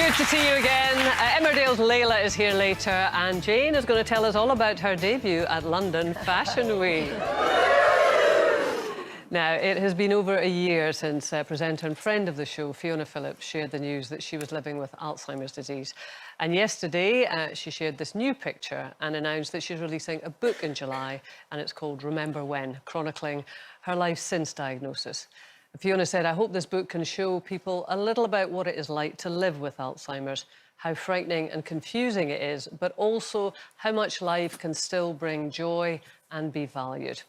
Good to see you again. Emmerdale's Layla is here later, and Jane is going to tell us all about her debut at London Fashion Week. Now, it has been over a year since presenter and friend of the show, Fiona Phillips, shared the news that she was living with Alzheimer's disease. And yesterday, she shared this new picture and announced that she's releasing a book in July, and it's called Remember When, chronicling her life since diagnosis. Fiona said, "I hope this book can show people a little about what it is like to live with Alzheimer's, how frightening and confusing it is, but also how much life can still bring joy and be valued."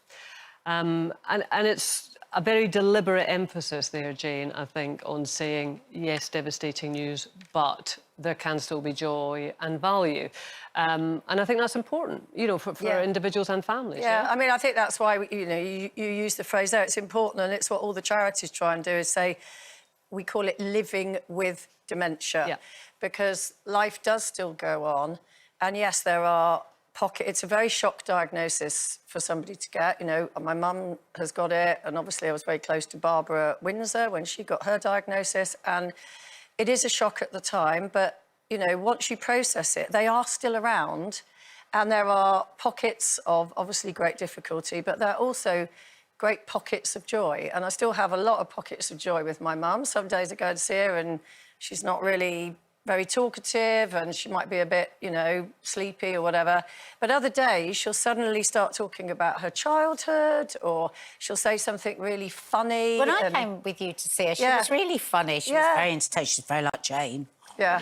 And it's a very deliberate emphasis there, Jane, I think, on saying, yes, devastating news, but there can still be joy and value. And I think that's important, you know, for individuals and families. Yeah, I mean, I think that's why, you know, you use the phrase there, it's important, and it's what all the charities try and do, is say, we call it living with dementia, because life does still go on. And yes, there are pockets. It's a very shock diagnosis for somebody to get. You know, my mum has got it, and obviously I was very close to Barbara Windsor when she got her diagnosis, and it is a shock at the time, but, you know, once you process it, they are still around, and there are pockets of obviously great difficulty, but there are also great pockets of joy, and I still have a lot of pockets of joy with my mum. Some days I go and see her and she's not really very talkative, and she might be a bit, you know, sleepy or whatever. But other days, she'll suddenly start talking about her childhood, or she'll say something really funny. When I came with you to see her, she was really funny. She was very entertaining. She's very like Jane. Yeah.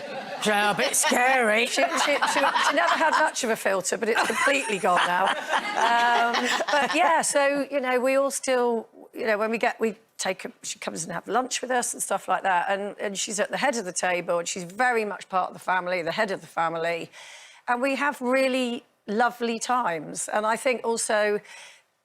A bit scary. She never had much of a filter, but it's completely gone now. But yeah, so, you know, we all still, you know, when we take her, she comes and have lunch with us and stuff like that, and she's at the head of the table, and she's very much part of the family, the head of the family, and we have really lovely times. And I think also,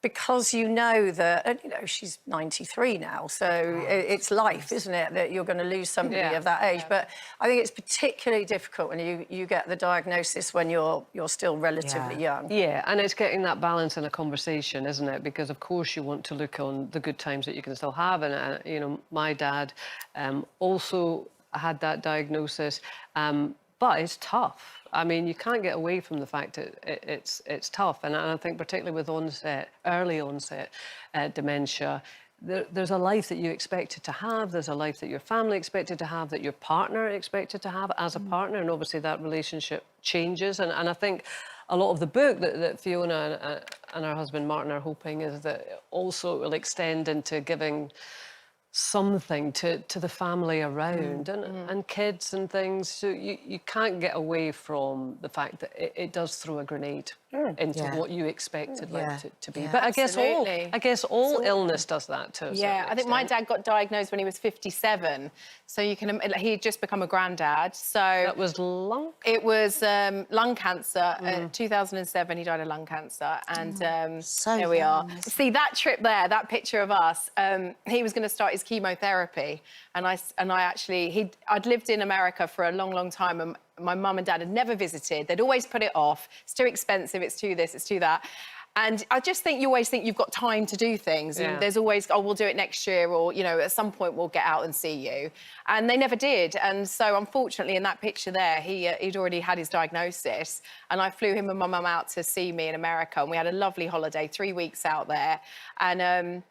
because you know that, and, you know, she's 93 now, so it's life, isn't it, that you're going to lose somebody of that age. But I think it's particularly difficult when you get the diagnosis when you're still relatively young. Yeah, and it's getting that balance in a conversation, isn't it? Because, of course, you want to look on the good times that you can still have. And, you know, my dad also had that diagnosis, but it's tough. I mean, you can't get away from the fact that it's tough. And I think particularly with early onset dementia, there's a life that you expected to have, there's a life that your family expected to have, that your partner expected to have as a partner, and obviously that relationship changes. And I think a lot of the book that Fiona and her husband Martin are hoping is that also it will extend into giving something to the family around and kids and things. So you can't get away from the fact that it does throw a grenade into what you expected life to be. But I guess all illness does that too. Yeah, I think my dad got diagnosed when he was 57. So you can, he had just become a granddad. So that was lung. It was lung cancer. In 2007, he died of lung cancer, and there we are. See that trip there, that picture of us. He was going to start his chemotherapy, and I'd lived in America for a long, long time, and my mum and dad had never visited. They'd always put it off. It's too expensive. It's too this. It's too that. And I just think you always think you've got time to do things. And there's always, oh, we'll do it next year, or, you know, at some point we'll get out and see you. And they never did. And so, unfortunately, in that picture there, he'd already had his diagnosis. And I flew him and my mum out to see me in America. And we had a lovely holiday, 3 weeks out there. And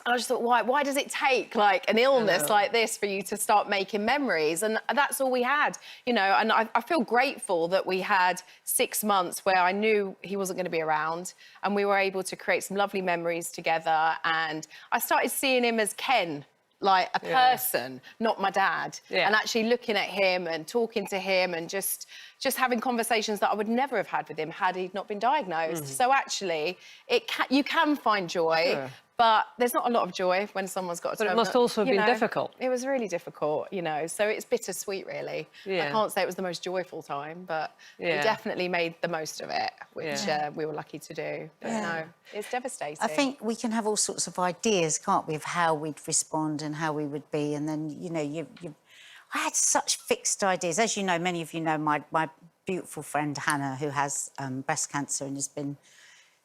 I just thought, why does it take, like, an illness like this for you to start making memories? And that's all we had, you know, and I feel grateful that we had 6 months where I knew he wasn't going to be around, and we were able to create some lovely memories together. And I started seeing him as Ken, like a person, not my dad. And actually looking at him and talking to him and just having conversations that I would never have had with him had he not been diagnosed. So actually, you can find joy. But there's not a lot of joy when someone's got a terminal. But it must also have been difficult. It was really difficult, you know, so it's bittersweet, really. I can't say it was the most joyful time, but we definitely made the most of it, which we were lucky to do. But no, it's devastating. I think we can have all sorts of ideas, can't we, of how we'd respond and how we would be. And then, you know, I had such fixed ideas. As you know, many of you know my beautiful friend Hannah, who has breast cancer and has been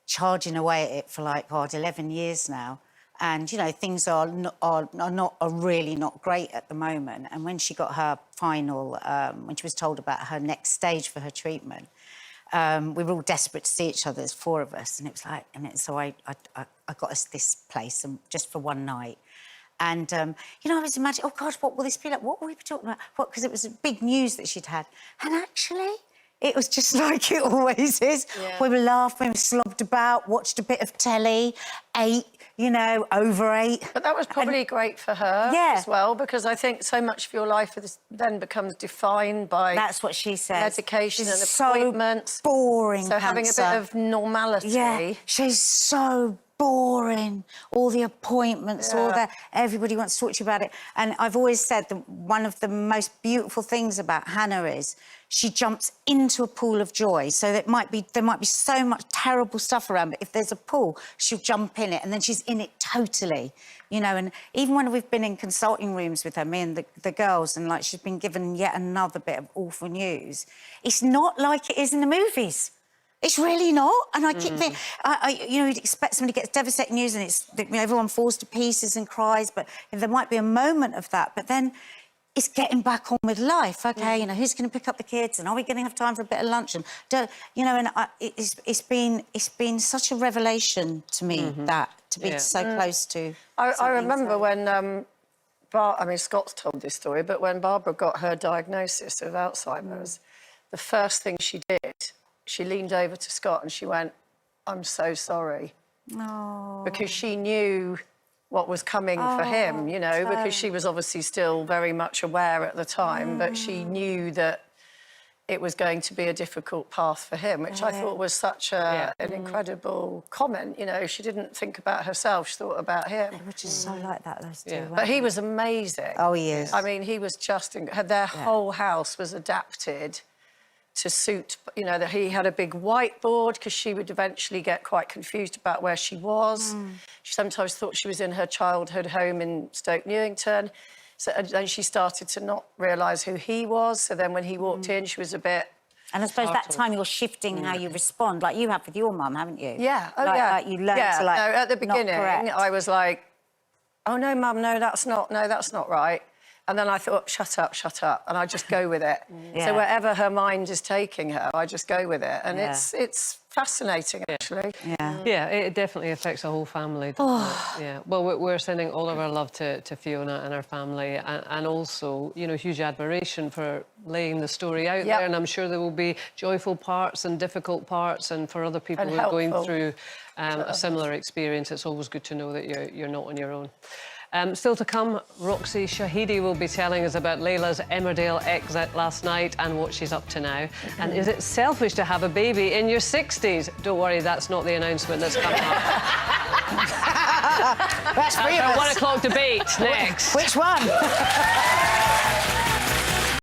charging away at it for like, 11 years now. And, you know, things are really not great at the moment. And when she got her final, when she was told about her next stage for her treatment, we were all desperate to see each other. There's 4 of us, and it was like, so I got us this place, and just for one night. And you know, I was imagining, oh God, what will this be like? What will we be talking about? What? Because it was big news that she'd had, and actually, it was just like it always is. Yeah. We were laughing, we slobbed about, watched a bit of telly, ate, you know, overate. But that was probably great for her as well, because I think so much of your life then becomes defined by... That's what she says. Medication and appointments. So boring, So having a bit of normality. Yeah, she's so boring. All the appointments, all the... Everybody wants to talk to you about it. And I've always said that one of the most beautiful things about Hannah is she jumps into a pool of joy. So there might be so much terrible stuff around, but if there's a pool, she'll jump in it, and then she's in it totally, you know. And even when we've been in consulting rooms with her, me and the girls, and, like, she's been given yet another bit of awful news, it's not like it is in the movies. It's really not. And I keep thinking, you know, you'd expect somebody gets devastating news and it's, you know, everyone falls to pieces and cries, but there might be a moment of that, but then it's getting back on with life. OK, you know, who's going to pick up the kids, and are we going to have time for a bit of lunch? And you know, and it's been such a revelation to me that to be so close to. I remember when I mean, Scott's told this story, but when Barbara got her diagnosis of Alzheimer's, the first thing she did, she leaned over to Scott and she went, "I'm so sorry," because she knew what was coming for him, you know, because she was obviously still very much aware at the time, but she knew that it was going to be a difficult path for him, which I thought was such an incredible comment. You know, she didn't think about herself, she thought about him. Which is so like that, those two. But he was amazing. Oh, he is. I mean, he was just... Their whole house was adapted to suit, you know, that he had a big whiteboard because she would eventually get quite confused about where she was. She sometimes thought she was in her childhood home in Stoke Newington. So then she started to not realise who he was. So then when he walked in, she was a bit... And I suppose that time you're shifting how you respond, like you have with your mum, haven't you? Yeah, Like you learn to, like, no, at the beginning, not I was like, oh, no, Mum, no, that's not right. And then I thought, shut up, and I just go with it. So wherever her mind is taking her, I just go with it. And it's fascinating, actually. Yeah, it definitely affects the whole family, doesn't it? Yeah. Well, we're sending all of our love to Fiona and her family, and also, you know, huge admiration for laying the story out there. And I'm sure there will be joyful parts and difficult parts, and for other people who are going through a similar experience, it's always good to know that you're not on your own. Still to come, Roxy Shahidi will be telling us about Layla's Emmerdale exit last night and what she's up to now. And is it selfish to have a baby in your 60s? Don't worry, that's not the announcement that's coming up. That's for Our 1 o'clock debate next. Which one?